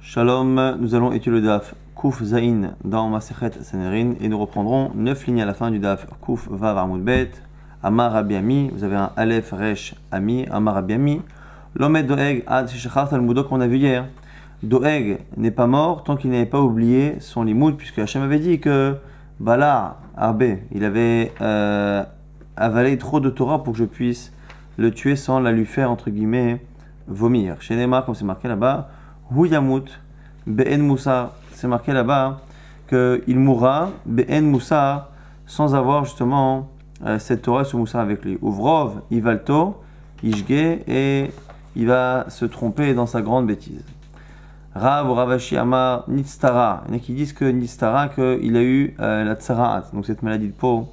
Shalom, nous allons étudier le daf Kuf Zain dans Masechet Sanhedrin et nous reprendrons 9 lignes à la fin du daf Kuf Vav Amud Bet. Amar Rabbi Ami, vous avez un Aleph Resh Ami, Amar Rabbi Ami. L'homme Doeg Ad Shechachar Talmudo qu'on a vu hier. Doeg n'est pas mort tant qu'il n'avait pas oublié son limoud, puisque Hachem avait dit que Bala Arbe, il avait avalé trop de Torah pour que je puisse le tuer sans la lui faire entre guillemets vomir. Chez Neymar, comme c'est marqué là-bas, Hu Yamut Be'en Moussa, c'est marqué là-bas qu'il mourra Be'en Moussa sans avoir justement cette Torah ce Moussa avec lui. Uvrov Ivalto Ishge, et il va se tromper dans sa grande bêtise. Rav ou Ravashi Amar Nitztara, il y en a qui disent que Nitztara, qu'il a eu la tsaraat, donc cette maladie de peau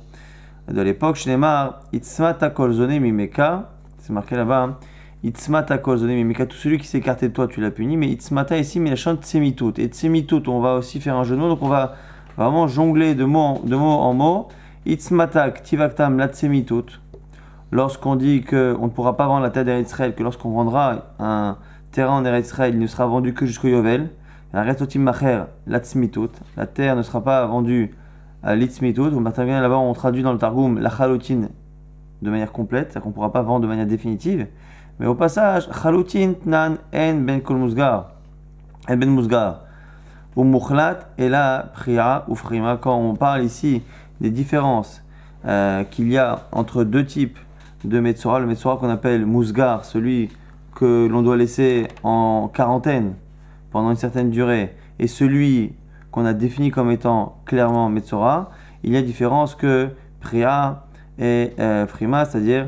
de l'époque. Chez Neymar, Itzmata Kolzone Mimeka, c'est marqué là-bas, Itzmata Kolzone Mimeka, tout celui qui s'est écarté de toi, tu l'as puni, mais Itzmata ici, mais la chante Tsemitout. Et Tsemitout, on va aussi faire un jeu de mots, donc on va vraiment jongler de mot en mot. Itzmata Ktivaktam la Tsemitout, lorsqu'on dit qu'on ne pourra pas vendre la terre d'Eretz Israël, que lorsqu'on vendra un terrain en Eretz Israël, il ne sera vendu que jusqu'au Yovel. La Retotim Macher, la Tzmitout, la terre ne sera pas vendue à l'Itzmitout. Ou maintenant là-bas, on traduit dans le Targum la Chalotin de manière complète, c'est-à-dire qu'on ne pourra pas vendre de manière définitive. Mais au passage, Chalotin Tnan En Ben Kol Musgar, En Ben Musgar, ou Mukhlat et la Priya ou Frima. Quand on parle ici des différences qu'il y a entre deux types de Metzora, le Metzora qu'on appelle Musgar, celui que l'on doit laisser en quarantaine pendant une certaine durée, et celui qu'on a défini comme étant clairement Metzora, il y a différence que Priya et Frima, c'est-à-dire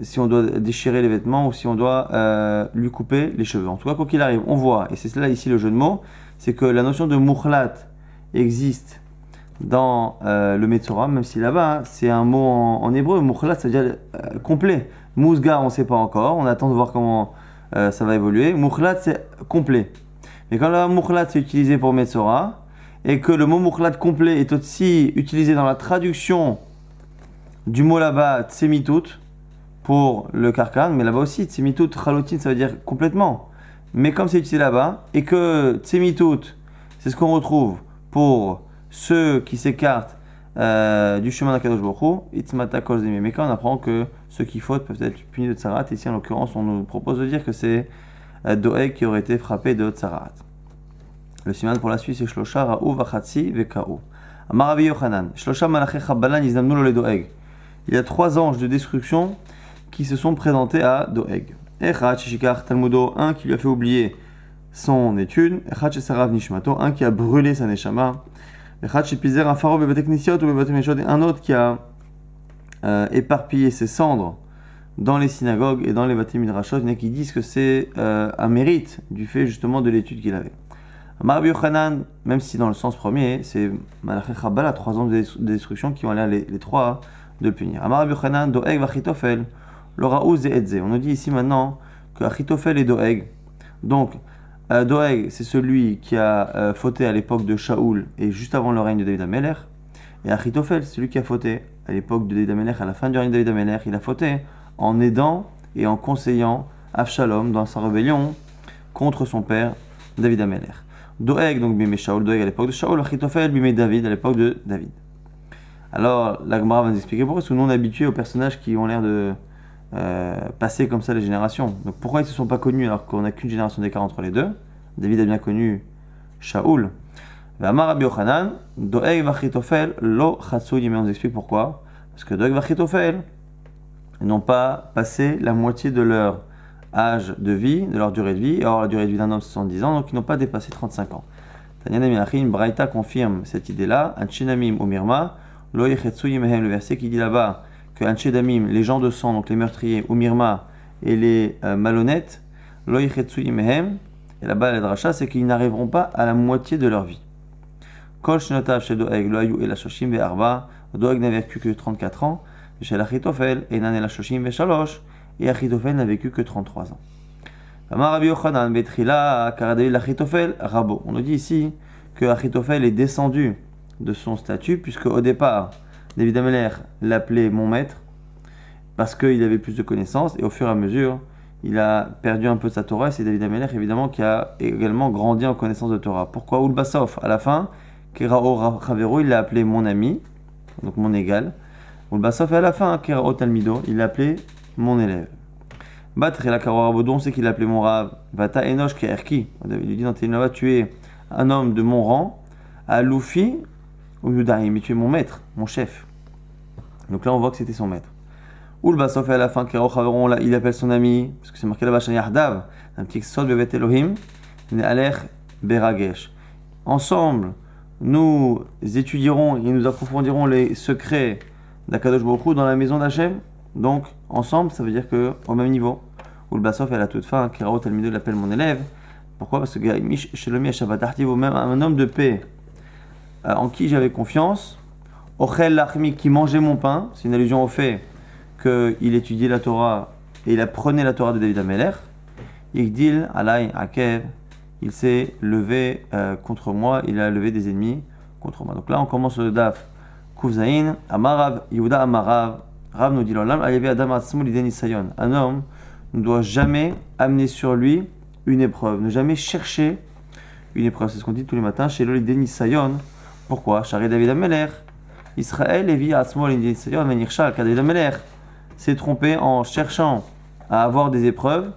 si on doit déchirer les vêtements ou si on doit lui couper les cheveux. En tout cas, quoi qu'il arrive, on voit, et c'est cela ici le jeu de mots, c'est que la notion de Mukhlat existe dans le Metzora, même si là-bas, c'est un mot en hébreu. Mukhlat, ça veut dire complet. Mousgar, on ne sait pas encore, on attend de voir comment ça va évoluer. Mukhlat, c'est complet. Mais quand le Mukhlat c'est utilisé pour Metzora, et que le mot Mukhlat complet est aussi utilisé dans la traduction du mot là-bas, Tsemitout, pour le Karkan, mais là-bas aussi, Tsemitout, Chalotin, ça veut dire complètement. Mais comme c'est utilisé là-bas, et que Tsemitout, c'est ce qu'on retrouve pour ceux qui s'écartent du chemin d'Akadosh Baruch Hu, Itzmata Kol Zemi. Mais quand on apprend que ceux qui fautent peuvent être punis de Tsarat, ici en l'occurrence on nous propose de dire que c'est Doeg qui aurait été frappé de Tsarat. Le siman pour la suite c'est Shlosha Ra'u Vachatzi Veka'u. Amar Rabbi Yochanan, Shlosha Malachi Chabbalan Yizamnu Lo Le Doeg. Il y a 3 anges de destruction qui se sont présentés à Doeg. Echad Shishikar Talmudo, un qui lui a fait oublier son étude. Echad Shesarav Nishmato, un qui a brûlé sa neshama. Un autre qui a éparpillé ses cendres dans les synagogues et dans les Bate Midrashot. Il y en a qui disent que c'est un mérite du fait justement de l'étude qu'il avait. Amar Rabbi Yochanan, même si dans le sens premier, c'est Malachi Chabbalah, 3 ans de destruction qui ont l'air les 3 de le punir. Amar Rabbi Yochanan, Doeg v'Achitofel, l'Oraouz et Edze. On nous dit ici maintenant que Achitofel est Doeg. Donc, Doeg, c'est celui qui a fauté à l'époque de Shaoul et juste avant le règne de David HaMelech. Et Achitophel, c'est celui qui a fauté à l'époque de David HaMelech, à la fin du règne de David HaMelech. Il a fauté en aidant et en conseillant Avshalom dans sa rébellion contre son père David HaMelech. Doeg, donc Bimé Shaoul, Doeg à l'époque de Shaoul, Achitophel, Bimé David à l'époque de David. Alors, la Gemara va nous expliquer pourquoi, parce que nous on est habitués aux personnages qui ont l'air de passer comme ça les générations. Donc pourquoi ils ne se sont pas connus alors qu'on n'a qu'une génération d'écart entre les deux? David a bien connu Shaoul. Amar Rabbi Yochanan, Doeg v'Achitofel lo chatzouy. Mais on nous explique pourquoi. Parce que Doeg v'Achitofel n'ont pas passé la moitié de leur âge de vie, de leur durée de vie. Or la durée de vie d'un homme c'est 70 ans, donc ils n'ont pas dépassé 35 ans. Tanyana Milachin, Braïta confirme cette idée-là. Anshinamim ou Mirma, lo yechetsuy mehem, le verset qui dit là-bas que Anshinamim, les gens de sang, donc les meurtriers, ou Mirma et les malhonnêtes, lo yechetsuy mehem. Et là-bas, la dracha, c'est qu'ils n'arriveront pas à la moitié de leur vie. Kol shnotav chez Doeg, lo ayu el shoshim ve'arba. Doeg n'a vécu que 34 ans. Chez l'Achitophel, enan el shoshim ve'shalosh. Et Achitophel n'a vécu que 33 ans. Amar Rabbi Yochanan, betrila, karadei l'Achitophel, rabo. On nous dit ici que Achitophel est descendu de son statut, puisque au départ, David HaMelech l'appelait mon maître, parce qu'il avait plus de connaissances, et au fur et à mesure, il a perdu un peu de sa Torah. C'est David Amelech, évidemment, qui a également grandi en connaissance de Torah. Pourquoi Ulbasov, à la fin, Kerao Chavero, il l'a appelé mon ami, donc mon égal. Ulbasov, et à la fin, Kerao Talmido, il l'a appelé mon élève. Battre la Karo Rabodon, c'est qu'il l'a appelé mon Rav. Vata Enoch Kerki. Il lui dit dans tes là tu es un homme de mon rang, à Lufi ou Yudaïm, mais tu es mon maître, mon chef. Donc là, on voit que c'était son maître. Ulbasov, et à la fin, Kerao Chavero, il appelle son ami, parce que c'est marqué là-bas, Shanyahdav, un petit sod bevet Elohim, Ne'alech Beragesh. Ensemble, nous étudierons et nous approfondirons les secrets d'Akadosh Baruch Hu dans la maison d'Hachem. Donc, ensemble, ça veut dire qu'au même niveau. Ulbasov, elle a toute fin, Kirao Talmido l'appelle mon élève. Pourquoi? Parce que Shelomi Hashabatarti vaut même un homme de paix en qui j'avais confiance. Ochel Lachmi, qui mangeait mon pain. C'est une allusion au fait qu'il étudiait la Torah et il apprenait la Torah de David Amelech. Yigdil Alay Akev, il s'est levé contre moi, il a levé des ennemis contre moi. Donc là, on commence le Daf Kufzaïn, Amarav, Yehuda Amarav. Rav nous dit l'Olam, un homme ne doit jamais amener sur lui une épreuve, ne jamais chercher une épreuve. C'est ce qu'on dit tous les matins chez l'Olidé Nisayon. Pourquoi? Charé David Amelech, Israël, Lévi, Atzmo, l'Olidé Nisayon, Menirchal, car David Amelech s'est trompé en cherchant à avoir des épreuves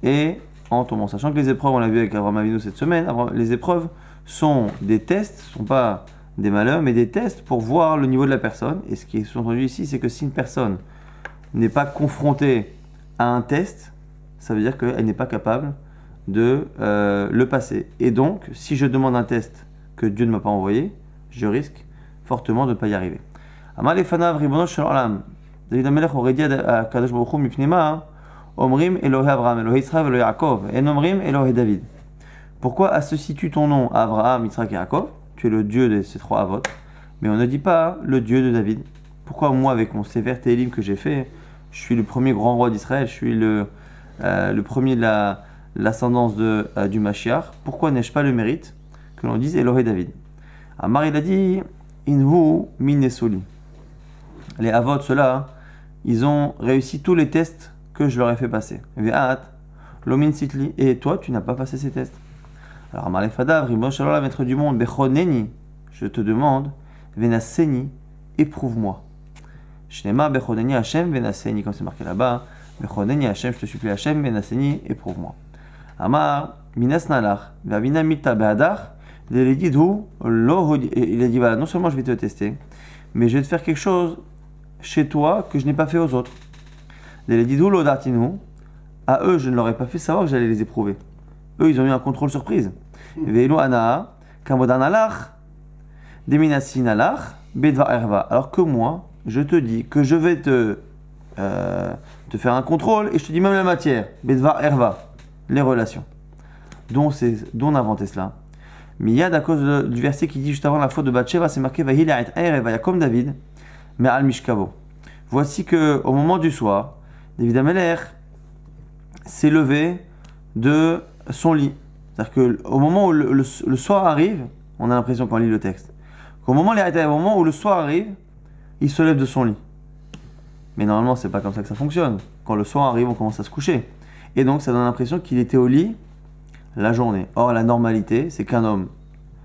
et en tombant. Sachant que les épreuves, on l'a vu avec Abraham Avinu cette semaine, les épreuves sont des tests, ne sont pas des malheurs, mais des tests pour voir le niveau de la personne. Et ce qui est sous-entendu ici, c'est que si une personne n'est pas confrontée à un test, ça veut dire qu'elle n'est pas capable de le passer. Et donc, si je demande un test que Dieu ne m'a pas envoyé, je risque fortement de ne pas y arriver. Amalefanav ribono shel olam. David Amelech aurait dit à Kadosh Baruch Hu mipnema, Omrim Elohei Abraham, Elohei Yitzchak, Elohei Yaakov, En Omrim Elohei David. Pourquoi associes-tu ton nom à Abraham, Yitzchak et Yaakov? Tu es le Dieu de ces trois avots, mais on ne dit pas le Dieu de David. Pourquoi moi, avec mon sévère Télim que j'ai fait, je suis le premier grand roi d'Israël, je suis le premier de l'ascendance du Mashiach? Pourquoi n'ai-je pas le mérite que l'on dise Elohei David? Amar, il a dit Inhu Minesoli. Les avots, ceux-là, ils ont réussi tous les tests que je leur ai fait passer. Ve'at, Lomin Sitli. Et toi, tu n'as pas passé ces tests. Alors, Amar Lefadav, Ribono shel olam, maître du monde, Bechoneni, je te demande, Venaseni, éprouve-moi. Shnema, Bechoneni Hashem, Venaseni, comme c'est marqué là-bas, Bechoneni Hashem, je te supplie Hashem, Venaseni, éprouve-moi. Amar, Minas Nalach, Vavina Mita Be'adach, il a dit, voilà, non seulement je vais te tester, mais je vais te faire quelque chose chez toi que je n'ai pas fait aux autres. Il a dit, à eux, je ne leur ai pas fait savoir que j'allais les éprouver. Eux, ils ont eu un contrôle surprise. Alors que moi, je te dis que je vais te faire un contrôle et je te dis même la matière. Bedvar Erva, les relations. Dont on a inventé cela. Miyad, à cause du verset qui dit juste avant la faute de Bathsheba, c'est marqué comme David, mais al Mishkavo. Voici que au moment du soir, David Amelech s'est levé de son lit. C'est-à-dire qu'au moment où le soir arrive, on a l'impression qu'on lit le texte, qu'au moment où le soir arrive, il se lève de son lit. Mais normalement, c'est pas comme ça que ça fonctionne. Quand le soir arrive, on commence à se coucher. Et donc, ça donne l'impression qu'il était au lit la journée. Or, la normalité, c'est qu'un homme,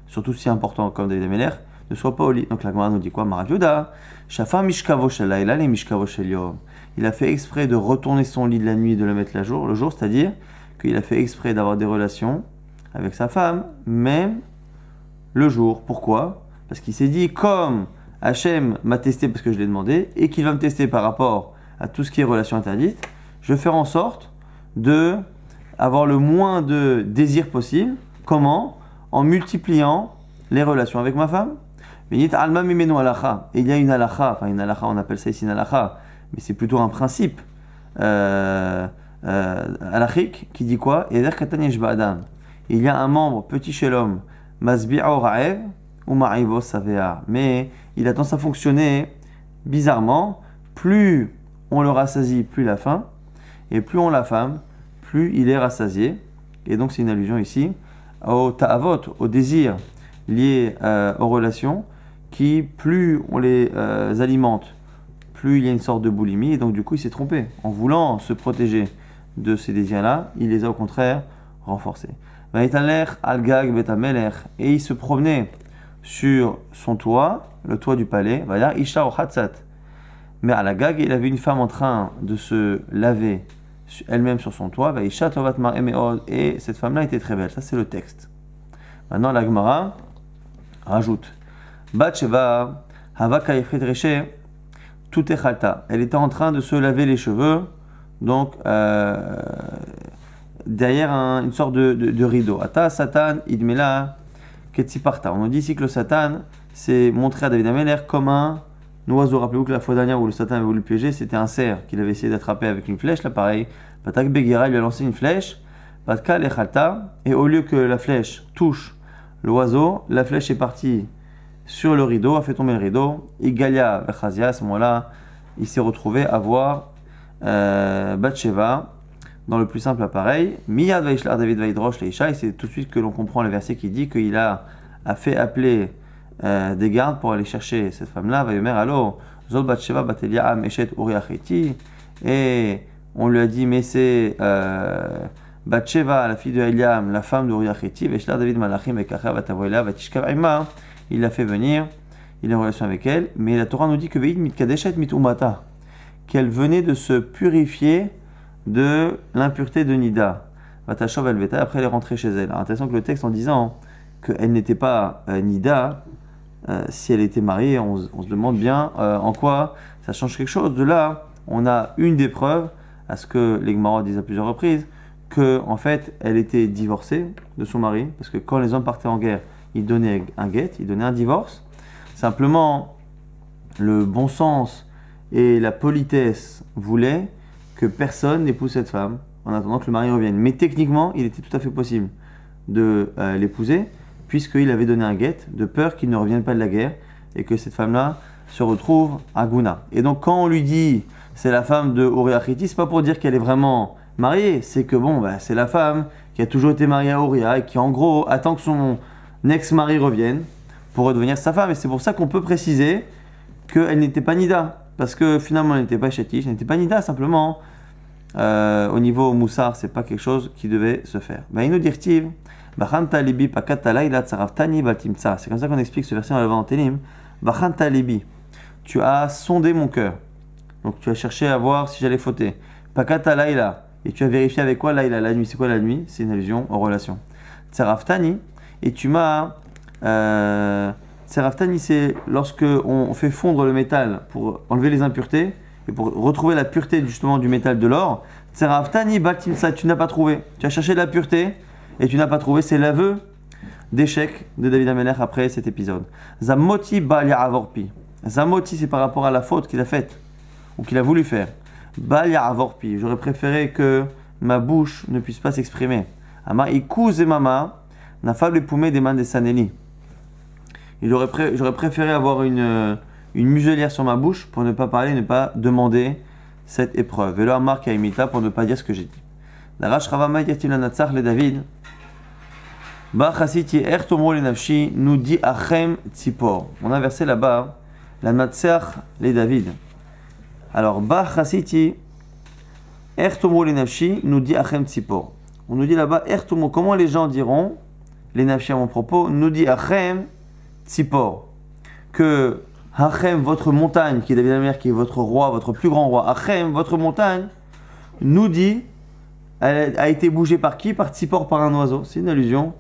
surtout si important comme David Amelech, ne soit pas au lit. Donc, la Gemara nous dit quoi? Marav Yehuda, Shafa Mishkavo shel Laila, les Mishkavo shel Yom. Il a fait exprès de retourner son lit de la nuit et de le mettre le jour, c'est-à-dire qu'il a fait exprès d'avoir des relations avec sa femme, même le jour. Pourquoi? Parce qu'il s'est dit, comme Hachem m'a testé parce que je l'ai demandé, et qu'il va me tester par rapport à tout ce qui est relation interdite, je vais faire en sorte de avoir le moins de désir possible. Comment? En multipliant les relations avec ma femme. Et il y a une halakha, on appelle ça ici une halakha, mais c'est plutôt un principe halakhique qui dit quoi? Il y a un membre petit chez l'homme, masbi'o ra'ev ou ma'ivo savea, mais il a tendance à fonctionner bizarrement. Plus on le rassasie, plus il a faim, et plus on l'affame, plus il est rassasié. Et donc c'est une allusion ici au ta'avot, au désir lié aux relations, qui plus on les alimente, plus il y a une sorte de boulimie, et donc du coup il s'est trompé. En voulant se protéger de ces désirs-là, il les a au contraire renforcés. Et il se promenait sur son toit, le toit du palais, mais à la Gag, il avait une femme en train de se laver elle-même sur son toit, et cette femme-là était très belle. Ça, c'est le texte. Maintenant, la Gemara rajoute Bat-Sheva, tout est chalta. Elle était en train de se laver les cheveux, donc derrière une sorte de rideau. Ata Satan idmela ketsiparta. On nous dit ici que le Satan s'est montré à David Améler comme un oiseau. Rappelez-vous que la fois dernière où le Satan avait voulu le piéger, c'était un cerf qu'il avait essayé d'attraper avec une flèche. Là, pareil, Patak Begira lui a lancé une flèche. Patka lechalta, et au lieu que la flèche touche l'oiseau, la flèche est partie sur le rideau, a fait tomber le rideau. Igalia Vechazia, à ce moment-là, il s'est retrouvé à voir Bathsheba dans le plus simple appareil. Miyad Vaishlar David Vaidrosh Leisha, et c'est tout de suite que l'on comprend le verset qui dit qu'il a fait appeler des gardes pour aller chercher cette femme-là. Vayomer Allo, Zol Bathsheba Batelia Meshet Uriachiti, et on lui a dit, mais c'est Bathsheba, la fille de Eliam, la femme de Uriachiti, Vaishlar David Malachim Vekacha Vatavoela Vatishkav Ima. Il l'a fait venir, il est en relation avec elle, mais la Torah nous dit que Veid mitkadeshet mitumata, qu'elle venait de se purifier de l'impureté de Nida. Vatashov elveta, après elle est rentrée chez elle. Alors, intéressant que le texte en disant qu'elle n'était pas Nida, si elle était mariée, on se demande bien en quoi ça change quelque chose. De là, on a une des preuves, à ce que les Gemara disent à plusieurs reprises, que en fait elle était divorcée de son mari, parce que quand les hommes partaient en guerre, il donnait un guet, il donnait un divorce. Simplement, le bon sens et la politesse voulaient que personne n'épouse cette femme en attendant que le mari revienne. Mais techniquement, il était tout à fait possible de l'épouser, puisqu'il avait donné un guet, de peur qu'il ne revienne pas de la guerre et que cette femme-là se retrouve à Gouna. Et donc, quand on lui dit c'est la femme de Uriachiti, c'est pas pour dire qu'elle est vraiment mariée, c'est que c'est la femme qui a toujours été mariée à Uria et qui, en gros, attend que son ex-mari revienne pour redevenir sa femme. Et c'est pour ça qu'on peut préciser qu'elle n'était pas Nida. Parce que finalement, elle n'était pas Chétiche, elle n'était pas Nida, simplement. Au niveau Moussar, c'est pas quelque chose qui devait se faire. C'est comme ça qu'on explique ce verset dans le Télim. Tu as sondé mon cœur. Donc tu as cherché à voir si j'allais fauter. Pakata Laila. Et tu as vérifié avec quoi Laila, la nuit. C'est quoi la nuit? C'est une allusion aux relations. Tsaraftani. Et tu m'as... Tsaraftani, c'est lorsque on fait fondre le métal pour enlever les impuretés et pour retrouver la pureté justement du métal de l'or. Tsaraftani Batimsa, tu n'as pas trouvé. Tu as cherché la pureté et tu n'as pas trouvé. C'est l'aveu d'échec de David Amelech après cet épisode. Zamoti Balia Avorpi. Zamoti, c'est par rapport à la faute qu'il a faite ou qu'il a voulu faire. Balia Avorpi. J'aurais préféré que ma bouche ne puisse pas s'exprimer. Ama Ikuz et Mama. J'aurais préféré avoir une muselière sur ma bouche pour ne pas parler, ne pas demander cette épreuve. Et là, marque à imita pour ne pas dire ce que j'ai dit. Darash Ravama Yatil Natsar le David. Ba Chasiti Ertomo le Nafshi nous dit Achem Tzipor. On a versé là-bas la Natsar le David. Alors, Ba Chasiti Ertomo le Nafshi nous dit Achem Tzipor. On nous dit là-bas Ertomo. Comment les gens diront? Les nafshi à mon propos, nous dit Achem Tzipor, que Achem, votre montagne, qui est David Améler, qui est votre roi, votre plus grand roi, Achem, votre montagne, nous dit, elle a été bougée par qui? Par Tzipor, par un oiseau. C'est une allusion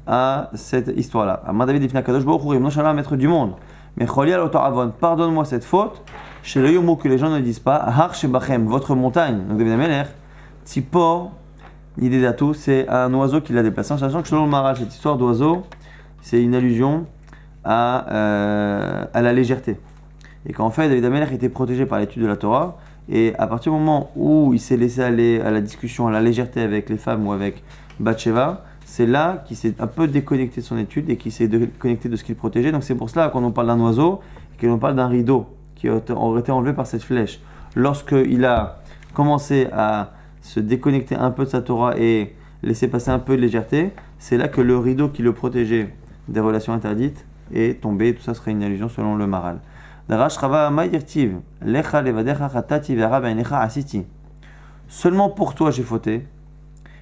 à cette histoire-là. Amar David Ifna Kadosh Baruch Hu, Shalom, maître du monde. Mais Cholial Otaravon, pardonne-moi cette faute, chez le Yomo, que les gens ne disent pas, Har Shebachem, votre montagne, donc David Améler, Tzipor. L'idée d'Atou, c'est un oiseau qui l'a déplacé, en sachant que selon le Maral, cette histoire d'oiseau, c'est une allusion à la légèreté. Et qu'en fait, David Améler était protégé par l'étude de la Torah, et à partir du moment où il s'est laissé aller à la discussion, à la légèreté avec les femmes ou avec Bathsheba, c'est là qu'il s'est un peu déconnecté de son étude et qu'il s'est déconnecté de ce qu'il protégeait. Donc c'est pour cela qu'on nous parle d'un oiseau, et qu'on parle d'un rideau qui aurait été enlevé par cette flèche. Lorsqu'il a commencé à se déconnecter un peu de sa Torah et laisser passer un peu de légèreté, c'est là que le rideau qui le protégeait des relations interdites est tombé. Tout ça serait une allusion selon le Maral. Seulement pour toi j'ai fauté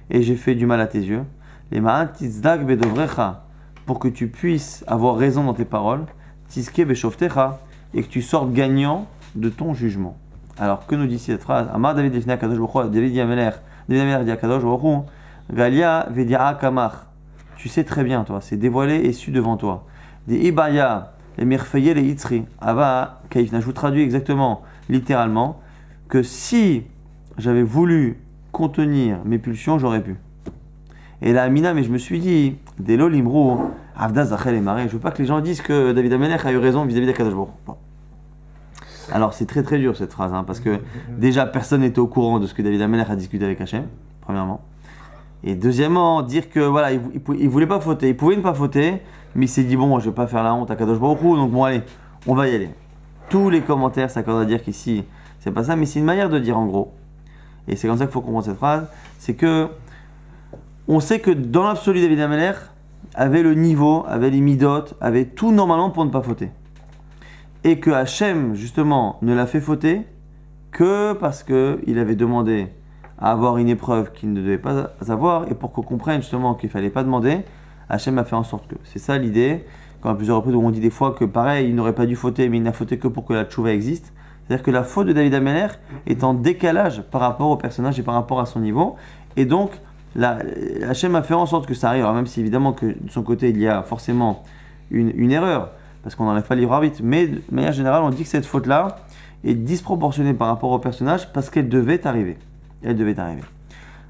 et j'ai fait du mal à tes yeux. Les ma'an tizdag bedovrecha, pour que tu puisses avoir raison dans tes paroles. Tizke beshoftecha, et que tu sortes gagnant de ton jugement. Alors, que nous dit cette phrase? Amar David Lifnei HaKadosh Baruch Hu, David Amelech dit HaKadosh Baruch Hu, Galia vedira kamach. Tu sais très bien, toi, c'est dévoilé et su devant toi. Des ibaya, les mirfeye, les itzri. Ava kaifna. Je vous traduis exactement, littéralement, que si j'avais voulu contenir mes pulsions, j'aurais pu. Et là, Amina, mais je me suis dit, Delo limrou, Avda Zachel et Maré. Je veux pas que les gens disent que David Amelech a eu raison vis-à-vis d'Akadosh Baruch Hu. Bon. Alors, c'est très très dur cette phrase, hein, parce que déjà, personne n'était au courant de ce que David Amelech a discuté avec Hachem, premièrement. Et deuxièmement, dire que voilà, il voulait pas fauter, il pouvait ne pas fauter, mais il s'est dit bon, je vais pas faire la honte à Kadosh Baruch Hu, donc bon allez, on va y aller. Tous les commentaires s'accordent à dire qu'ici, c'est pas ça, mais c'est une manière de dire en gros. Et c'est comme ça qu'il faut comprendre cette phrase, c'est que on sait que dans l'absolu, David Amelech avait le niveau, avait les midot, avait tout normalement pour ne pas fauter. Et que Hachem, justement, ne l'a fait fauter que parce qu'il avait demandé à avoir une épreuve qu'il ne devait pas avoir, et pour qu'on comprenne justement qu'il ne fallait pas demander, Hachem a fait en sorte que. C'est ça l'idée, quand à plusieurs reprises on dit des fois que pareil, il n'aurait pas dû fauter, mais il n'a fauté que pour que la tchouva existe. C'est-à-dire que la faute de David Amelech est en décalage par rapport au personnage et par rapport à son niveau, et donc Hachem a fait en sorte que ça arrive, alors même si évidemment que de son côté il y a forcément une erreur, parce qu'on n'enlève pas le libre arbitre, mais de manière générale on dit que cette faute-là est disproportionnée par rapport au personnage parce qu'elle devait arriver. Elle devait arriver.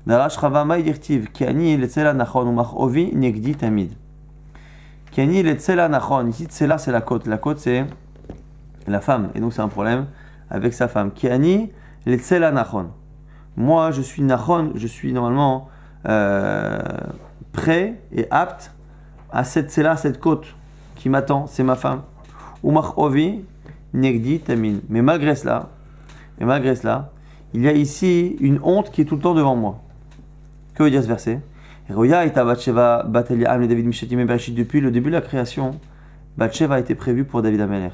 Darash Ravama Yirtiv, Kiani Letzela Nachon, Umachovi Negdi Tamid. Kiani Letzela Nachon, ici Tsela c'est la côte. La côte c'est la femme, et donc c'est un problème avec sa femme. Kiani Letzela Nachon. Moi je suis Nachon, je suis normalement prêt et apte à cette Tsela, cette côte qui m'attend, c'est ma femme. Umachovi Negdi Tamid. Mais malgré cela, il y a ici une honte qui est tout le temps devant moi. Que veut dire ce verset? Depuis le début de la création, Bathsheba a été prévue pour David Amelech.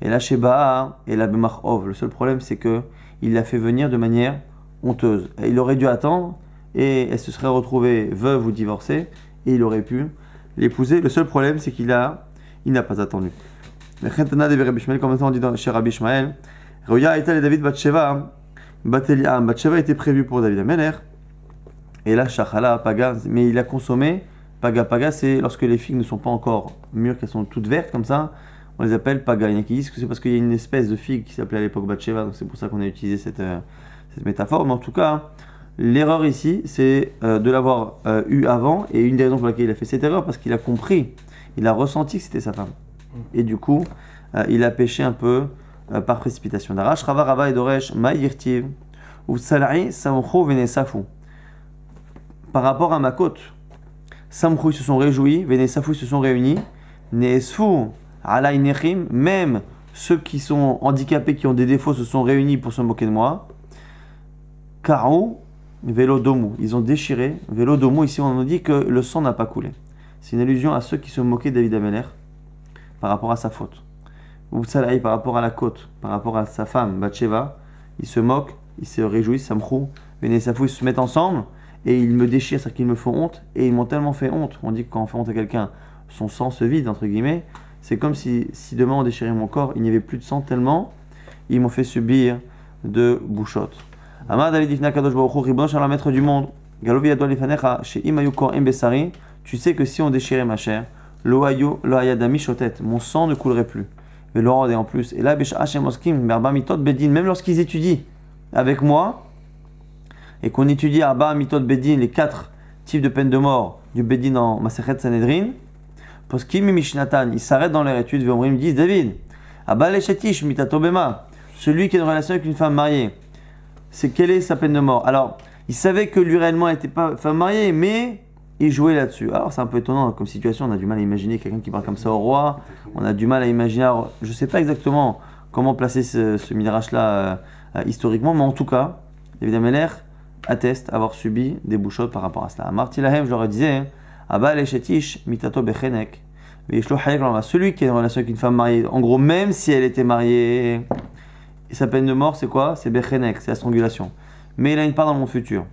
Et là, Sheba et la Bemachov. Le seul problème, c'est que il l'a fait venir de manière honteuse. Et il aurait dû attendre et elle se serait retrouvée veuve ou divorcée et il aurait pu l'épouser. Le seul problème, c'est qu'il n'a pas attendu. Comme on dit chez Rabbi Ishmael, Roya était David Bathsheba. Bathsheba était prévue pour David Amelech. Et là, Shachala, Paga, mais il a consommé. Paga, c'est lorsque les figues ne sont pas encore mûres, qu'elles sont toutes vertes comme ça, on les appelle Paga. Il y en a qui disent que c'est parce qu'il y a une espèce de figue qui s'appelait à l'époque Bathsheba, donc c'est pour ça qu'on a utilisé cette métaphore. Mais en tout cas, l'erreur ici, c'est de l'avoir eu avant. Et une des raisons pour laquelle il a fait cette erreur, parce qu'il a compris, il a ressenti que c'était sa femme. Et du coup, il a péché un peu par précipitation. Darash, Rava, Rava et Doresh, Maïrtiv, ou Salari, Samcho, Venesafu. Par rapport à ma côte, Samcho, ils se sont réjouis, Venesafu, ils se sont réunis, Neesfu, Alay Nechim, même ceux qui sont handicapés, qui ont des défauts, se sont réunis pour se moquer de moi. Karou, Velodomu, ils ont déchiré, Velodomu, ici on nous dit que le sang n'a pas coulé. C'est une allusion à ceux qui se moquaient de David Amelech par rapport à sa faute. Ou Salai par rapport à la côte, par rapport à sa femme, Bathsheba, ils se moquent, ils se réjouissent, Samchou, Venesafu, ils se mettent ensemble et ils me déchirent, c'est-à-dire qu'ils me font honte et ils m'ont tellement fait honte. On dit que quand on fait honte à quelqu'un, son sang se vide, entre guillemets. C'est comme si demain on déchirait mon corps, il n'y avait plus de sang tellement ils m'ont fait subir de bouchottes. Amar David Ifna Kadosh Baruch Hu, Ribon Shalom, maître du monde, Galovi Yadol Lifanecha, chez Imayu Kor Embessari, tu sais que si on déchirait ma chair, Lo Hayadami Shotet, mon sang ne coulerait plus. Mais l'ordre est en plus. Et là, même lorsqu'ils étudient avec moi, et qu'on étudie Arba Mitot Bedin, les 4 types de peine de mort du Bedin dans Masechet Sanhedrin, Poskim et Mishnatan, ils s'arrêtent dans leur étude, ils me disent David, Abba Leshetish Mitato Bema, celui qui a une relation avec une femme mariée, quelle est sa peine de mort? Alors, il savait que lui réellement n'était pas femme mariée, mais il jouait là-dessus. Alors, c'est un peu étonnant comme situation, on a du mal à imaginer quelqu'un qui parle comme ça au roi, on a du mal à imaginer, alors, je ne sais pas exactement comment placer ce midrash-là historiquement, mais en tout cas, David Amelech atteste avoir subi des bouchottes par rapport à cela. Marti Lahem, je leur disais, Abba Leshetish Mitato Bechenek, celui qui a une relation avec une femme mariée, en gros, même si elle était mariée, sa peine de mort, c'est quoi? C'est Bechenek, c'est la strangulation. mais il a une part dans le monde futur.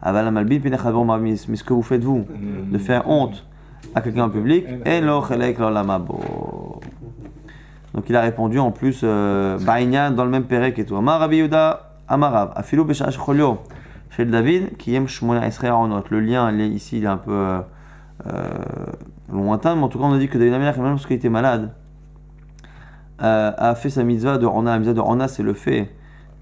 Mais ce que vous faites vous, de faire honte à quelqu'un en public, donc il a répondu en plus, Baïnyan dans le même pérec et tout. Amar Rabbi Yehuda, Amarav, Afilou Beshash Cholio, chez David, qui aime Shmona Esrei Aronot. Le lien ici il est un peu lointain, mais en tout cas on a dit que David Amelech, même lorsqu'il était malade, a fait sa mitzvah de Rona. La mitzvah de Rona, c'est le fait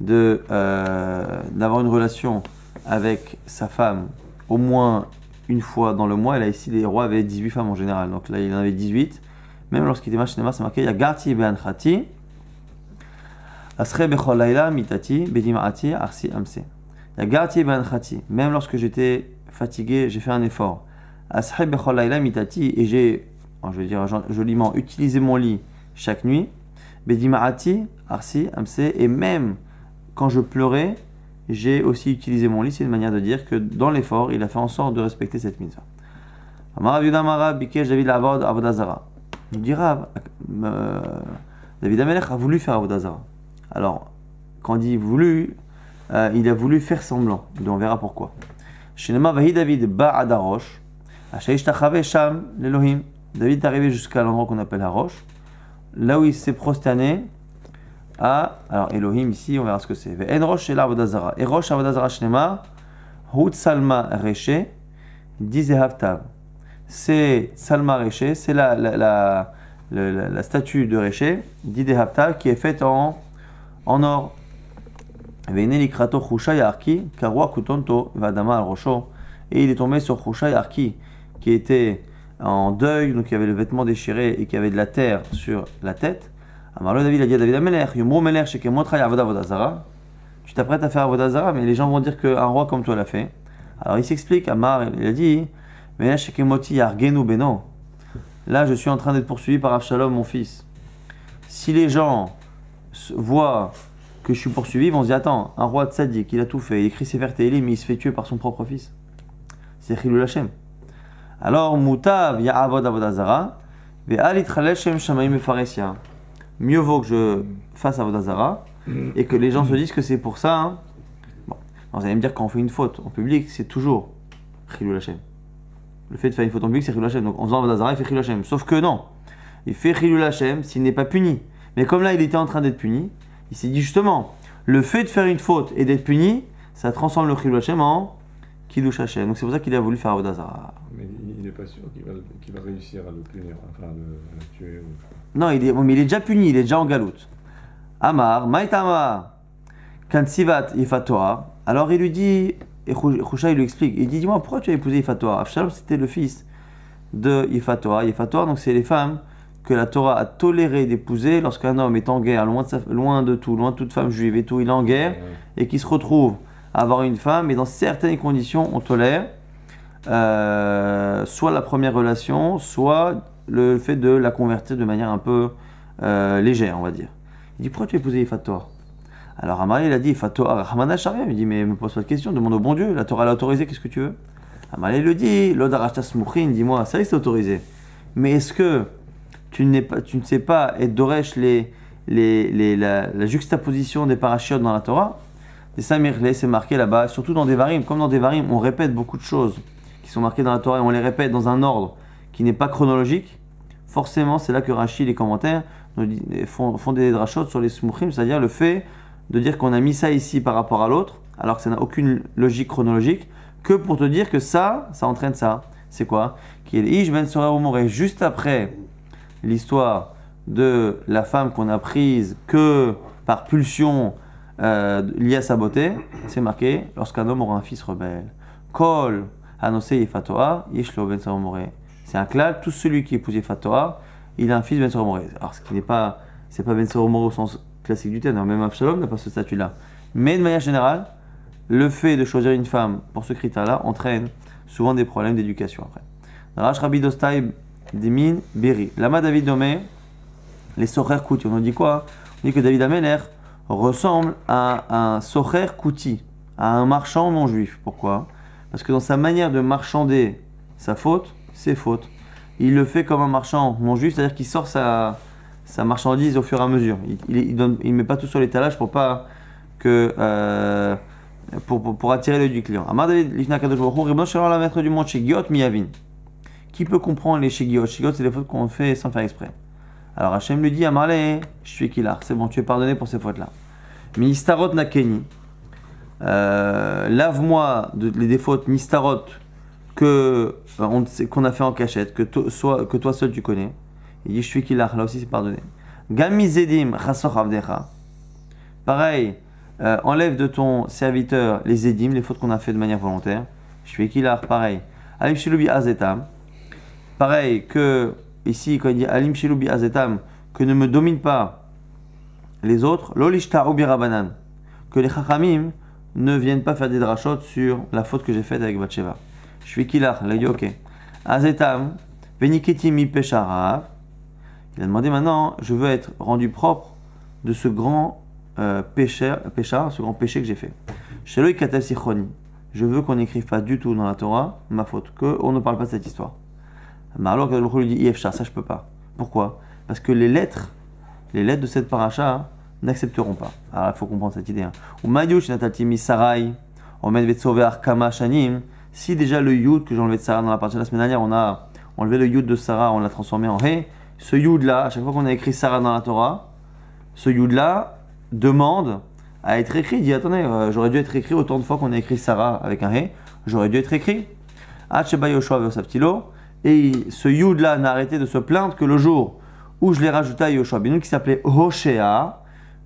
d'avoir une relation avec sa femme au moins une fois dans le mois. Et là ici les rois avaient 18 femmes en général, donc là il en avait 18. Même lorsqu'il était machinema, c'est marqué Yagarti be'anchati asre bechol laila mitati bedimati arsi amse. Yagarti be'anchati, même lorsque j'étais fatigué, j'ai fait un effort. Asre bechol laila mitati, et j'ai, je vais dire joliment, utilisé mon lit chaque nuit. Bedimati arsi amse, et même quand je pleurais, j'ai aussi utilisé mon lit. C'est une manière de dire que dans l'effort, il a fait en sorte de respecter cette mitzvah. Amar Rav Yehuda Amar Rav bikesh David la'avod avodah zara. Il dit Rav, David Amelech a voulu faire avodah zara. Alors, quand on dit voulu, il a voulu faire semblant. On verra pourquoi. Shenema vahi David ba'ad harosh, asher ishtachave sham l'Elohim. David est arrivé jusqu'à l'endroit qu'on appelle Harosh, là où il s'est prosterné à, alors Elohim ici, on verra ce que c'est. Ve'en rosh shel avodah zara. Et rosh avodah zara shnema, hut salma reshe, dizehavtav. C'est Salma Réché, c'est la statue de Réché, d'Idehapta, qui est faite en or. Et il est tombé sur Chusha Yarki, qui était en deuil, donc il avait le vêtement déchiré et qui avait de la terre sur la tête. Amarlo David a dit à David Amelech, Yomro Melech Shekemotra Avodah Zara. Tu t'apprêtes à faire Avodah Zara, mais les gens vont dire qu'un roi comme toi l'a fait. Alors il s'explique, Amar, il a dit, là, je suis en train d'être poursuivi par Avshalom, mon fils. Si les gens voient que je suis poursuivi, ils vont se dire attends, un roi tzaddik, il a tout fait, il écrit Sefer Tehillim, mais il se fait tuer par son propre fils. C'est Chilul Hashem. Alors, Mutav ya'avod avodah zara, ve'al yitchalel shem shamayim mefaresia. Mieux vaut que je fasse avodah zara et que les gens se disent que c'est pour ça. Hein. Bon, vous allez me dire quand on fait une faute en public, c'est toujours Chilul Hashem. Le fait de faire une faute en public, c'est Chilul Hashem. Donc en faisant avodah zara, il fait Chilul Hashem. Sauf que non, il fait Chilul Hashem s'il n'est pas puni. Mais comme là, il était en train d'être puni, il s'est dit justement, le fait de faire une faute et d'être puni, ça transforme le Chilul Hashem en Kiddush Hashem. Donc c'est pour ça qu'il a voulu faire avodah zara. Mais il n'est pas sûr qu'il va réussir à le punir, enfin à le tuer. Non, mais il est déjà puni, il est déjà en galoute. Amar, Maïtama, Kansivat Yifatoa. Alors il lui dit, et Chusha il lui explique, il dit dis-moi pourquoi tu as épousé Yifatoa. Avshalom c'était le fils de Yifatoa. Yifatoa, donc c'est les femmes que la Torah a toléré d'épouser lorsqu'un homme est en guerre, loin de toute femme juive et tout, il est en guerre et qui se retrouve à avoir une femme, et dans certaines conditions on tolère soit la première relation, soit le fait de la convertir de manière un peu légère, on va dire. Il dit pourquoi tu as épousé Yifatoa? Alors Amari il a dit Yifatoa Rahmana Sharia. Il dit mais me pose pas de question, demande au bon Dieu, la Torah l'a autorisé, qu'est-ce que tu veux? Amari il le dit Lodarashta Smouchin, dis-moi, ça c'est autorisé, mais est-ce que tu ne sais pas et Doresh la juxtaposition des parachiotes dans la Torah? Des Samirlé, c'est marqué là-bas, surtout dans des varim. Comme dans des varim, on répète beaucoup de choses qui sont marquées dans la Torah et on les répète dans un ordre qui n'est pas chronologique. Forcément, c'est là que Rashi, les commentaires, font des drachot sur les smouchim, c'est-à-dire le fait de dire qu'on a mis ça ici par rapport à l'autre, alors que ça n'a aucune logique chronologique, que pour te dire que ça entraîne ça. C'est quoi? Qui est l'Ish ben Sorer Umoré, juste après l'histoire de la femme qu'on a prise que par pulsion liée à sa beauté, c'est marqué lorsqu'un homme aura un fils rebelle. Kol Hanose Yifatoa, Yishlo ben Sorer Umoré. C'est un clal, tout celui qui épouse Yifatoa, il a un fils ben Sorer Umoré. Alors ce qui n'est pas, c'est pas ben Sorer Umoré au sens classique du terme, même Avshalom n'a pas ce statut-là. Mais de manière générale, le fait de choisir une femme pour ce critère-là entraîne souvent des problèmes d'éducation après. Rash Rabbi Dostai Dimin Beri. Lama David Domé, les Socher Kouti. On dit quoi? On dit que David Amelech ressemble à un Socher Kouti, à un marchand non juif. Pourquoi? Parce que dans sa manière de marchander sa faute, ses fautes, il le fait comme un marchand non juif, c'est-à-dire qu'il sort sa marchandise au fur et à mesure. Il ne met pas tout sur l'étalage pour pas que pour attirer l'œil du client. Amar David, Lifna Kadosh Baruch Hu, Ribbono Shel Olam, maître du monde, Shegiot Miyavin. Qui peut comprendre les Shegiot? Shegiot, c'est les fautes qu'on fait sans faire exprès. Alors Hachem lui dit à Marley, je suis Kilar, c'est bon, tu es pardonné pour ces fautes-là. Nistarot Nakeni, lave-moi des fautes Nistarot qu'on a fait en cachette, que toi seul tu connais. Il dit je suis Kilar, là aussi c'est pardonné. Gamizedim Chasor Avdecha. Pareil, enlève de ton serviteur les édim, les fautes qu'on a fait de manière volontaire. Je suis Kilar, pareil. Alim Shilubi Azetam. Pareil que ici, quand il dit Alim Shilubi Azetam, que ne me domine pas les autres, Lolishta Ubirabanan, que les Chachamim ne viennent pas faire des drachot sur la faute que j'ai faite avec Batsheva. Je suis Kilar, il a dit ok. Azetam, Veniketi mi Pesharav. Il a demandé maintenant, je veux être rendu propre de ce grand péché, ce grand péché que j'ai fait. Sheloi Katel Sichoni. Je veux qu'on n'écrive pas du tout dans la Torah ma faute, qu'on ne parle pas de cette histoire. Marlo Kadosh lui dit Yefcha, ça je peux pas. Pourquoi? Parce que les lettres de cette paracha n'accepteront pas. Alors il faut comprendre cette idée. Ou Mayush Natatimi Sarai, Omen Vetsover Kama Shanim. Si déjà le Yud que j'ai enlevé de Sarah dans la partie de la semaine dernière, on a enlevé le Yud de Sarah, on l'a transformé en He. Ce Yud là, à chaque fois qu'on a écrit Sarah dans la Torah, ce Yud là demande à être écrit. Il dit attendez, j'aurais dû être écrit autant de fois qu'on a écrit Sarah avec un He, j'aurais dû être écrit. Hacheba Yoshua Veosaptilo. Et ce Yud là n'a arrêté de se plaindre que le jour où je l'ai rajouté à Yoshua bin Nun qui s'appelait Hoshea.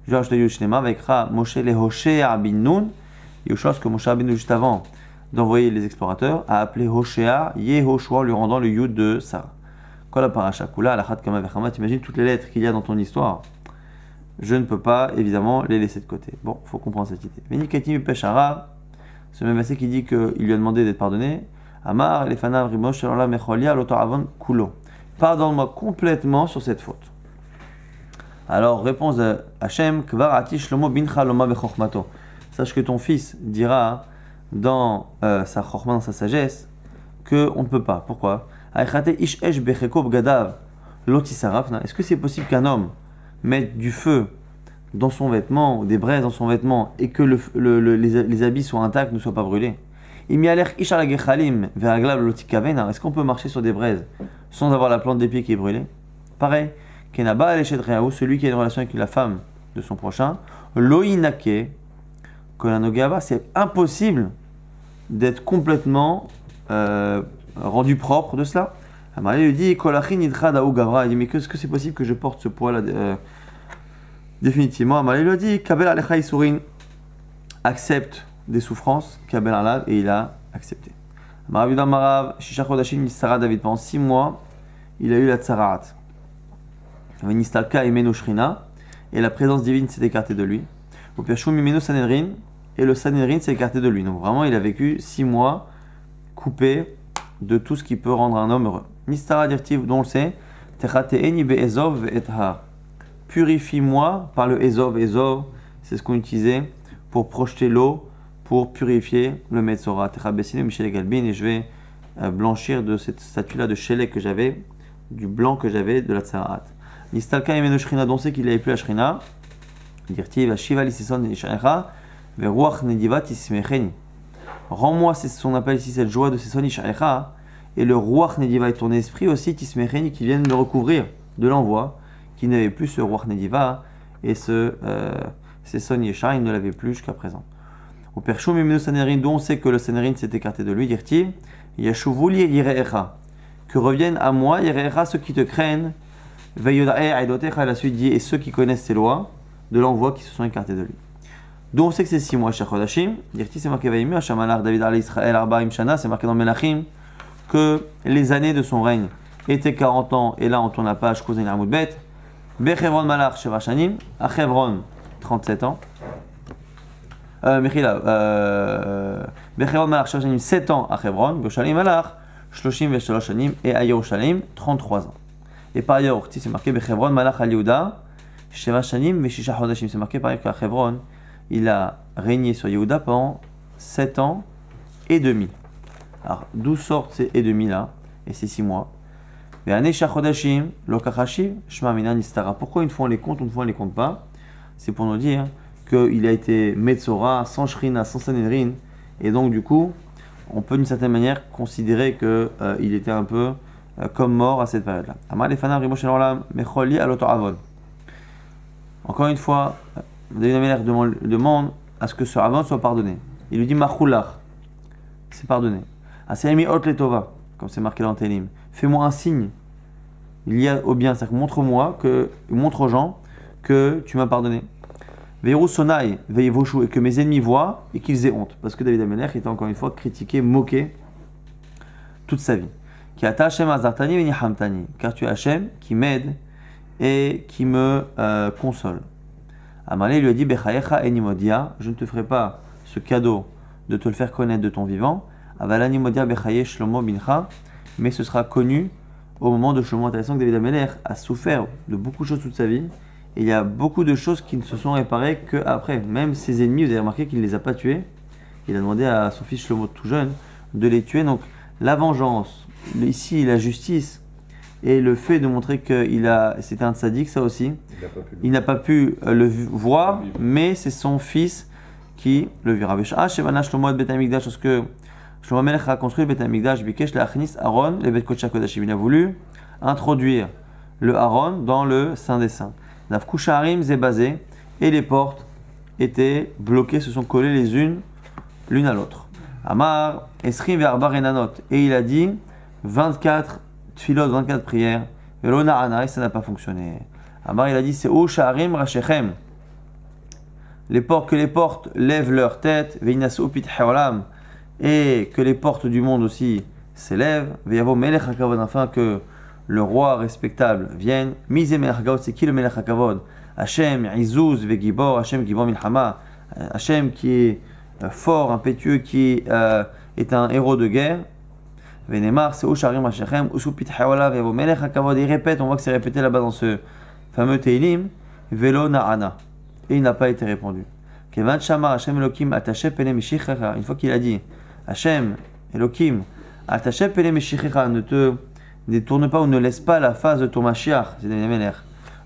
Je l'ai rajouté à Yoshnema avec Ra Moshe le Hoshea bin Nun. Yoshua, ce que Moshe bin Nun juste avant d'envoyer les explorateurs, a appelé Hoshea Yehoshua, lui rendant le Yud de Sarah. Kol ha-paracha kula, alachat kama vechama, t'imagines toutes les lettres qu'il y a dans ton histoire. Je ne peux pas, évidemment, les laisser de côté. Bon, il faut comprendre cette idée. Venikati peshara, ce même verset qui dit qu'il lui a demandé d'être pardonné. Amar, Lefanav, Rimosh, Shalala, Mecholia, Lotoravon, Kulo. Pardonne-moi complètement sur cette faute. Alors, réponse de Hachem, Kvar ati Shlomo bincha loma bechormato. Sache que ton fils dira dans sa chorma, dans sa sagesse, qu'on ne peut pas. Pourquoi? Est-ce que c'est possible qu'un homme mette du feu dans son vêtement, ou des braises dans son vêtement, et que les habits soient intacts, ne soient pas brûlés? Est-ce qu'on peut marcher sur des braises sans avoir la plante des pieds qui est brûlée? Pareil, celui qui a une relation avec la femme de son prochain, c'est impossible d'être complètement rendu propre de cela. Il lui dit, il dit mais est-ce que c'est possible que je porte ce poids-là définitivement? Il lui a dit, accepte des souffrances, et il a accepté. Pendant 6 mois, il a eu la tsaraat. Et la présence divine s'est écartée de lui. Et le Sanhedrin s'est écarté de lui. Donc vraiment, il a vécu 6 mois coupé de tout ce qui peut rendre un homme heureux. Nistara dirtiv, dont on le sait, purifie-moi par le Ezov. Ezov, c'est ce qu'on utilisait pour projeter l'eau, pour purifier le Metzora. Et je vais blanchir de cette statue-là de Shélek que j'avais, du blanc que j'avais de la Tsaraat. Nistalka Yemeno Shrina, dont on sait qu'il n'avait plus la Shrina. Dirtiv, Shiva Lisison Ishaecha, Veruach Nedivat Ismecheni. Rends-moi, c'est ce qu'on appelle ici cette joie de Sesson Ishaecha, et le Ruach Nediva, et ton esprit aussi, Tismecheni, qui viennent me recouvrir de l'envoi, qui n'avait plus ce Ruach Nediva, et ce Sesson Yesha, il ne l'avait plus jusqu'à présent. Au Perchou Mimeno Sanhedrin, dont on sait que le Sanhedrin s'est écarté de lui, dirtiv, Yashuvuli Yireecha, que reviennent à moi, Yireecha, ceux qui te craignent, Veyodae Aidotecha, la suite dit, et ceux qui connaissent tes lois, de l'envoi qui se sont écartés de lui. Donc on sait que c'est 6 mois, Shechodashim. Dirti, c'est marqué Vaïmu, Hashamalach David al Israël Arbaim Shana, c'est marqué dans Melachim que les années de son règne étaient 40 ans, et là on tourne la page, Kouzin Armoud Bet. Bechevron Malach Sheva Shanim, à Chevron 37 ans. Bechevron Malach Sheva Shanim 7 ans à Chevron, Boshalim Malach Shloshim Veshalosh Shanim, et à Yerushalayim 33 ans. Et par ailleurs, c'est marqué Bechevron Malach al Yehuda Sheva Shanim Veshisha Chodashim, c'est marqué par ailleurs qu'à Chevron il a régné sur Yehuda pendant 7 ans et demi. Alors, d'où sortent ces et demi là, et ces 6 mois? Pourquoi une fois on les compte, une fois on les compte pas? C'est pour nous dire qu'il a été Metzora, sans Shrina, sans Sanhedrin, et donc du coup, on peut d'une certaine manière considérer qu'il était un peu comme mort à cette période-là. Encore une fois, David Amelech demande à ce que ce Avon soit pardonné. Il lui dit Machoulach, c'est pardonné. Asémi Ot Letova, comme c'est marqué dans Télim. Fais-moi un signe. Il y a au bien, c'est-à-dire montre aux gens que tu m'as pardonné. Veirou Sonai, Veivoshu, et que mes ennemis voient et qu'ils aient honte. Parce que David Amelech était encore une fois critiqué, moqué toute sa vie. Ki ata Hashem azartani venihamtani, car tu es Hashem qui m'aide et qui me console. Amalé lui a dit Bechayecha enimodia, je ne te ferai pas ce cadeau de te le faire connaître de ton vivant. Avalani modia bechaye Shlomo bincha, mais ce sera connu au moment de Shlomo. Intéressant que David Amelech a souffert de beaucoup de choses toute sa vie. Et il y a beaucoup de choses qui ne se sont réparées qu'après. Même ses ennemis, vous avez remarqué qu'il ne les a pas tués. Il a demandé à son fils Shlomo tout jeune de les tuer. Donc la vengeance, ici la justice, et le fait de montrer que c'était un tzaddik, ça aussi, il n'a pas pu le voir, mais c'est son fils qui le verra. Lorsque Shlomo Melech a construit le Bet Hamikdash, Bikesh Le'achnis Aaron le Bet Kodesh HaKodashim, il a voulu introduire le Aaron dans le Saint des Saints. Nafkusharim Zebazé, et les portes étaient bloquées, se sont collées les unes l'une à l'autre. Amar Esrim Ve'arba Renanot, et il a dit 24 tfilot, 24 prières, Velo Na'ana, et ça n'a pas fonctionné. Amar il a dit c'est O Sharim Rashechem, que les portes lèvent leur tête, Veinasu Pit Haolam, et que les portes du monde aussi s'élèvent, Veyavo Melech HaKavod, afin que le roi respectable vienne. Mise Melech HaKavod, c'est qui le Melech HaKavod? Hashem, Izuz, Vegibor, Hashem, Gibor Milchama, Hashem qui est fort, impétueux, qui est un héros de guerre. Venemar, c'est Osharim Hashechem, Usupit Hawala, Veyavo Melech HaKavod, il répète, on voit que c'est répété là-bas dans ce fameux Teilim, Velo Na'ana, et il n'a pas été répondu. Kevan Shamar, Hashem Elohim, Ataché Pele Mishichecha, une fois qu'il a dit, Hashem, Elohim, Ataché Pele Mishichecha, ne te détourne pas ou ne laisse pas la face de ton Mashiach, c'est David Amelech.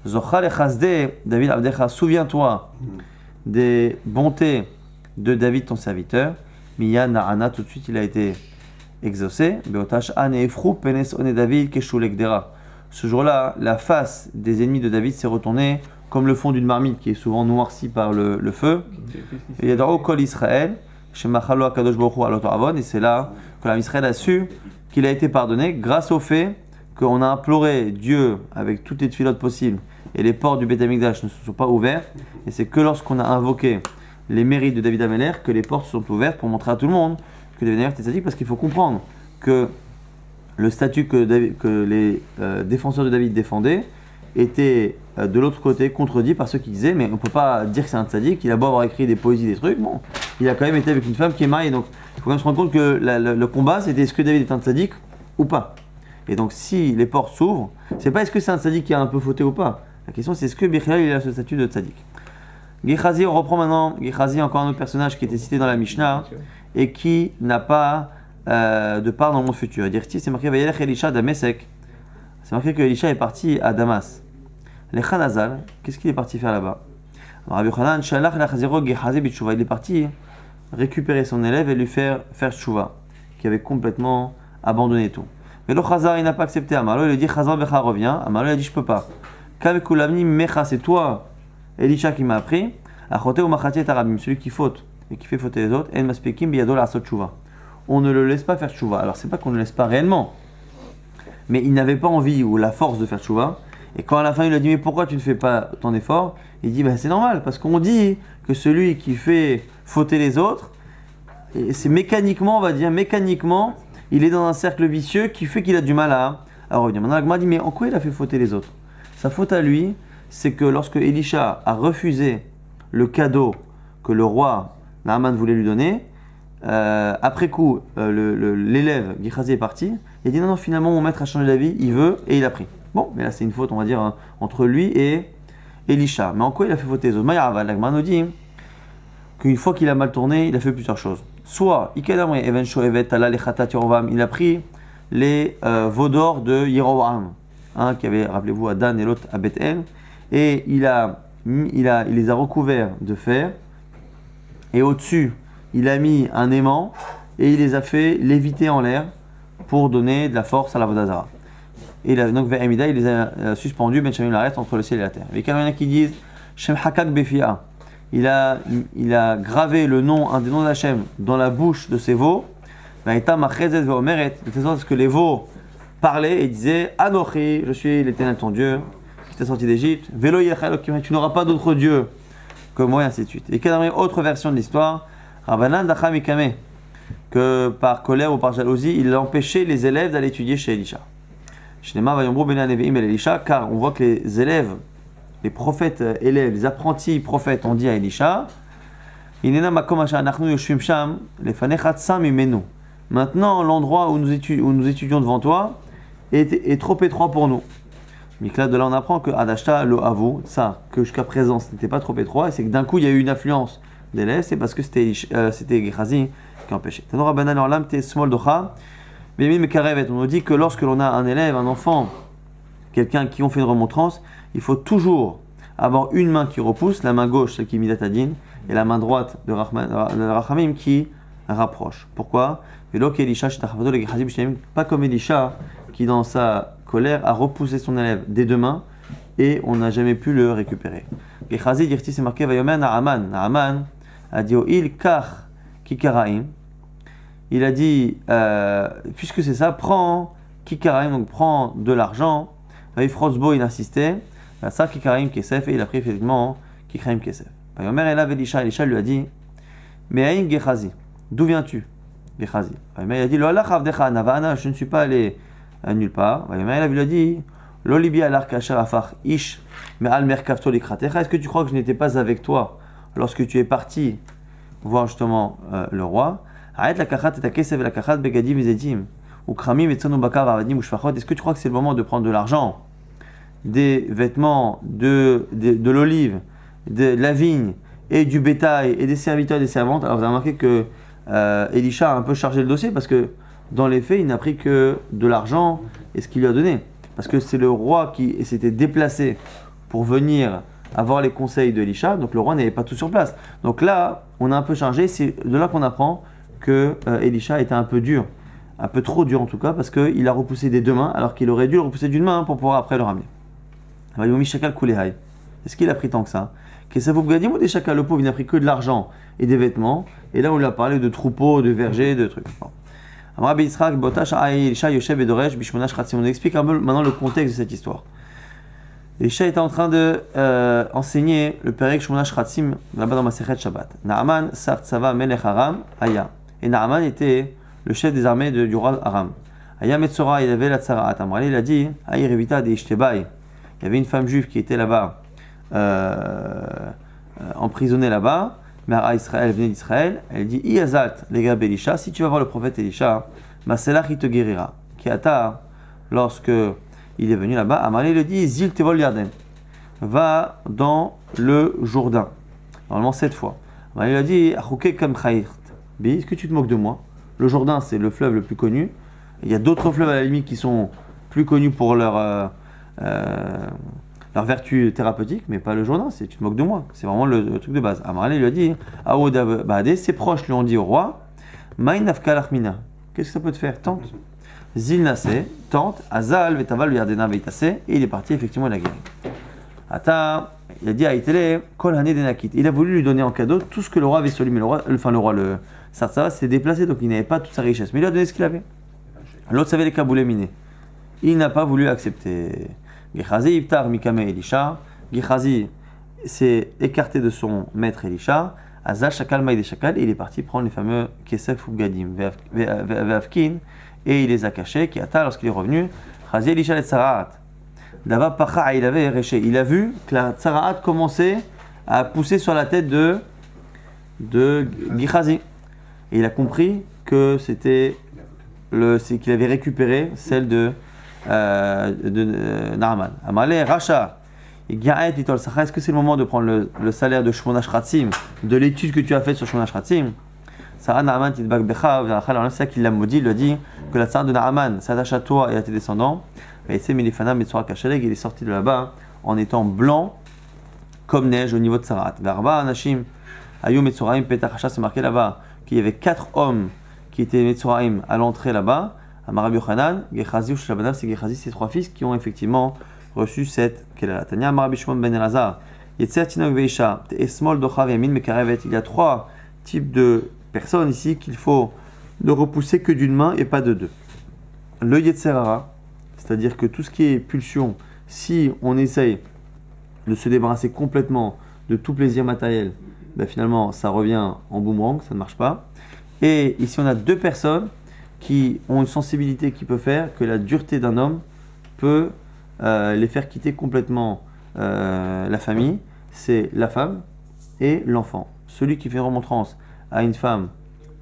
Zochal Echazde, David Abdecha, souviens-toi des bontés de David ton serviteur. Miya Na'ana, tout de suite il a été exaucé. Beotash Ane Efrou, Penes One David, Keshulekdera. Ce jour-là, la face des ennemis de David s'est retournée comme le fond d'une marmite qui est souvent noircie par le feu. Et Yadro Kol Israël, Shemachalo Akadosh Baruch Hu Alot Avon, et c'est là que l'âme Israël a su qu'il a été pardonné grâce au fait qu'on a imploré Dieu avec toutes les tfilotes possibles et les portes du Beth Amikdash ne se sont pas ouvertes, et c'est que lorsqu'on a invoqué les mérites de David Amelech que les portes se sont ouvertes pour montrer à tout le monde que David Amelech était sadique, parce qu'il faut comprendre que le statut que les défenseurs de David défendaient était de l'autre côté contredit par ceux qui disaient mais on ne peut pas dire que c'est un tzaddik, il a beau avoir écrit des poésies, des trucs, bon, il a quand même été avec une femme qui est mariée, donc il faut quand même se rendre compte que le combat c'était est-ce que David est un tzaddik ou pas. Et donc si les portes s'ouvrent, c'est pas est-ce que c'est un tzaddik qui a un peu fauté ou pas, la question c'est est-ce que Bichel il a ce statut de tzaddik. Gehazi, on reprend maintenant Gehazi, encore un autre personnage qui était cité dans la Mishnah et qui n'a pas de part dans le monde futur. C'est marqué Vayelech Elisha Damesek, c'est marqué que Elisha est parti à Damas. Lechanazal, qu'est-ce qu'il est parti faire là-bas? Rabbi Yochanan, Shalach Lachazero Gehazi Bitshuva, il est parti récupérer son élève et lui faire Tshuva, qui avait complètement abandonné tout. Mais le Chazar, il n'a pas accepté. Amalo, il lui dit Chazar Becha revient. Amalo, il a dit je peux pas. Kavekulamni Mecha, c'est toi, Elisha, qui m'a appris. Achote ou Machati Tarabim, celui qui faute et qui fait fauter les autres. En Maspekim Biyadol Asot Tshuva. On ne le laisse pas faire Tshuva. Alors, c'est pas qu'on ne le laisse pas réellement, mais il n'avait pas envie ou la force de faire Tshuva. Et quand à la fin il lui a dit mais pourquoi tu ne fais pas ton effort, il dit c'est normal parce qu'on dit que celui qui fait fauter les autres, et c'est mécaniquement, on va dire mécaniquement, il est dans un cercle vicieux qui fait qu'il a du mal à revenir. Maintenant l'Agma dit mais en quoi il a fait fauter les autres? Sa faute à lui, c'est que lorsque Elisha a refusé le cadeau que le roi Naaman voulait lui donner, après coup l'élève Gehazi est parti, il a dit non finalement mon maître a changé d'avis, il veut et il a pris. Bon, mais là c'est une faute, on va dire, entre lui et Elisha. Mais en quoi il a fait fauter les autres? Maïrava, l'Agma nous dit qu'une fois qu'il a mal tourné, il a fait plusieurs choses. Soit, il a pris les veaux d'or de Yeroboam, qui avait, rappelez-vous, à Dan et l'autre à Bethel, et il a il les a recouverts de fer, et au-dessus, il a mis un aimant, et il les a fait léviter en l'air pour donner de la force à la Vodazara. Et donc, Ve'emida, il les a suspendus, Ben Shamim l'arrête entre le ciel et la terre. Et il y en a qui disent, Shem Hakak Befia, il a gravé le nom, un des noms d'Hachem, dans la bouche de ses veaux, de telle sorte que les veaux parlaient et disaient, Anochi, je suis l'Éternel ton Dieu, qui t'a sorti d'Égypte, Velo Yechel, tu n'auras pas d'autre Dieu que moi, et ainsi de suite. Et quelle autre version de l'histoire, Rabbanan Dacham Ikame, que par colère ou par jalousie, il a empêché les élèves d'aller étudier chez Elisha. Car on voit que les élèves, les prophètes élèves, les apprentis prophètes ont dit à Elisha, maintenant l'endroit où nous étudions devant toi est trop étroit pour nous. Mikla, de là on apprend que Adashta lo avoue, ça, que jusqu'à présent ce n'était pas trop étroit, et c'est que d'un coup il y a eu une affluence d'élèves, c'est parce que c'était Gehazi qui empêchait. On nous dit que lorsque l'on a un élève, un enfant, quelqu'un qui ont fait une remontrance, il faut toujours avoir une main qui repousse, la main gauche, celle qui est Midatadin, et la main droite de Rachamim qui rapproche. Pourquoi? Pas comme Elisha qui dans sa colère a repoussé son élève des deux mains et on n'a jamais pu le récupérer. Gehazi dirti, c'est marqué Vayomer Naaman. Naaman a dit il kar kikaraim. Il a dit puisque c'est ça, prends kikaraim, donc prends de l'argent. Frozbo, il insistait. Ça kikaraim kesef, et il a pris effectivement kikaraim kesef. Vayomer Elav Elisha, Elisha lui a dit mais aïn Gehazi, d'où viens-tu? Gehazi. Il a dit lo alach avdecha navana, je ne suis pas allé nulle part. Il lui a dit Lolibi alar kasher afar ish me al merkavto likratecha. Est-ce que tu crois que je n'étais pas avec toi lorsque tu es parti voir justement le roi? Arrête la kachat et ta kesev et la kachat begadim ezedim ou kramim et tsono bakar avadim ou shfachot. Est-ce que tu crois que c'est le moment de prendre de l'argent, des vêtements, de l'olive, de la vigne et du bétail et des serviteurs et des servantes? Alors vous avez remarqué que Elisha a un peu chargé le dossier parce que dans les faits, il n'a pris que de l'argent et ce qu'il lui a donné. Parce que c'est le roi qui s'était déplacé pour venir avoir les conseils d'Elisha, donc le roi n'avait pas tout sur place. Donc là, on a un peu chargé, c'est de là qu'on apprend que Elisha était un peu dur, un peu trop dur en tout cas, parce qu'il a repoussé des deux mains, alors qu'il aurait dû le repousser d'une main pour pouvoir après le ramener. Est-ce qu'il a pris tant que ça? Le pauvre, il n'a pris que de l'argent et des vêtements, et là on lui a parlé de troupeaux, de vergers, de trucs. On explique un peu maintenant le contexte de cette histoire. Elisha était en train de enseigner le Perek Shmona Shratzim là-bas dans Masechet Shabbat. Naaman Sar Tzava Melech Aram Aya. Et Naaman était le chef des armées du roi Aram. Aya Metzora, il avait la Tzaraat. Amrali, il a dit Aïe Revita de Ishtebai. Il y avait une femme juive qui était là-bas, emprisonnée là-bas. Mara Israël, elle venait d'Israël, elle dit Iazat, les gars Elisha, si tu vas voir le prophète Elisha, Maselach il te guérira. Kiata, lorsque il est venu là-bas, Amalé le dit Zil Tevol Yarden, va dans le Jourdain. Normalement 7 fois. Amalé lui a dit Achouke Kam Chayirt, est-ce que tu te moques de moi? Le Jourdain, c'est le fleuve le plus connu. Il y a d'autres fleuves à la limite qui sont plus connus pour leur vertu thérapeutique, mais pas le Jourdain, c'est tu te moques de moi, c'est vraiment le truc de base. Amarale lui a dit, ses proches lui ont dit au roi, qu'est-ce que ça peut te faire? Tente. Zil Nase, tente, Azal, Vetaval, Yardena, Veitase, et il est parti, effectivement, il a guéri. Ata, il a dit à Itele, Kol Hane Denakit. Il a voulu lui donner en cadeau tout ce que le roi avait sur lui, mais le Sartsava s'est déplacé, donc il n'avait pas toute sa richesse, mais il a donné ce qu'il avait. L'autre savait les kaboulés minés. Il n'a pas voulu accepter. Gehazi Ibtar Mikame Elisha. Gehazi s'est écarté de son maître Elisha. Azal Shakal Maïde Shakal. Et il est parti prendre les fameux Kesef ou Gadim. Ve'avkin. Et il les a cachés. Kiata, lorsqu'il est revenu. Gehazi Elisha le Tzaraat. Dava Pacha, il avait réché. Il a vu que la Tzaraat commençait à pousser sur la tête de Gehazi. Et il a compris que c'est qu'il avait récupéré celle de Naaman. Amalé, Racha, est-ce que c'est le moment de prendre le salaire de Shmona Shratzim, de l'étude que tu as faite sur Shmona Shratzim? Sarah Naaman, c'est ça qu'il l'a maudit, il lui a dit que la tsar de Naaman s'attache à toi et à tes descendants. Et c'est Milifana Metsura Kashereg, il est sorti de là-bas en étant blanc comme neige au niveau de Sarat. Verba, Anashim, Ayou Metzoraim, Petach c'est marqué là-bas qu'il y avait 4 hommes qui étaient Metzoraim à l'entrée là-bas. Amarabi Yochanan, Gechazi ou Shabanav, c'est Gechazi, ces 3 fils qui ont effectivement reçu cette Kelela. Tania, Amarabi Shimon ben Elazar, Yetzer Tinok Veisha, Esmol Dochav Yamin Mekarevet. Il y a 3 types de personnes ici qu'il faut ne repousser que d'une main et pas de 2. Le Yetzerara, c'est-à-dire que tout ce qui est pulsion, si on essaye de se débarrasser complètement de tout plaisir matériel, ben finalement ça revient en boomerang, ça ne marche pas. Et ici on a 2 personnes qui ont une sensibilité qui peut faire que la dureté d'un homme peut les faire quitter complètement la famille. C'est la femme et l'enfant. Celui qui fait une remontrance à une femme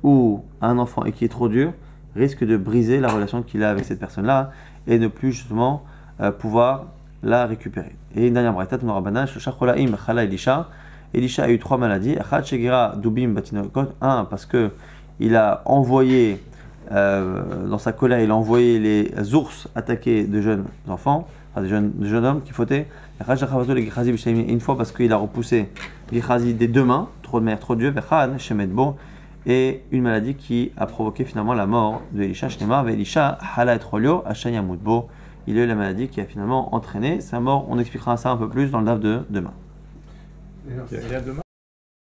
ou à un enfant et qui est trop dur risque de briser la relation qu'il a avec cette personne-là et ne plus justement pouvoir la récupérer. Et une dernière braïta, Elisha a eu 3 maladies. Un, parce que il a envoyé dans sa colère, il a envoyé les ours attaquer de jeunes enfants, enfin de jeunes hommes qui fautaient. Une fois parce qu'il a repoussé Gechazi des 2 mains, trop de mer, trop de Dieu, et une maladie qui a provoqué finalement la mort de Elisha. Elisha, il a eu la maladie qui a finalement entraîné sa mort. On expliquera ça un peu plus dans le DAF de demain. Il y a demain.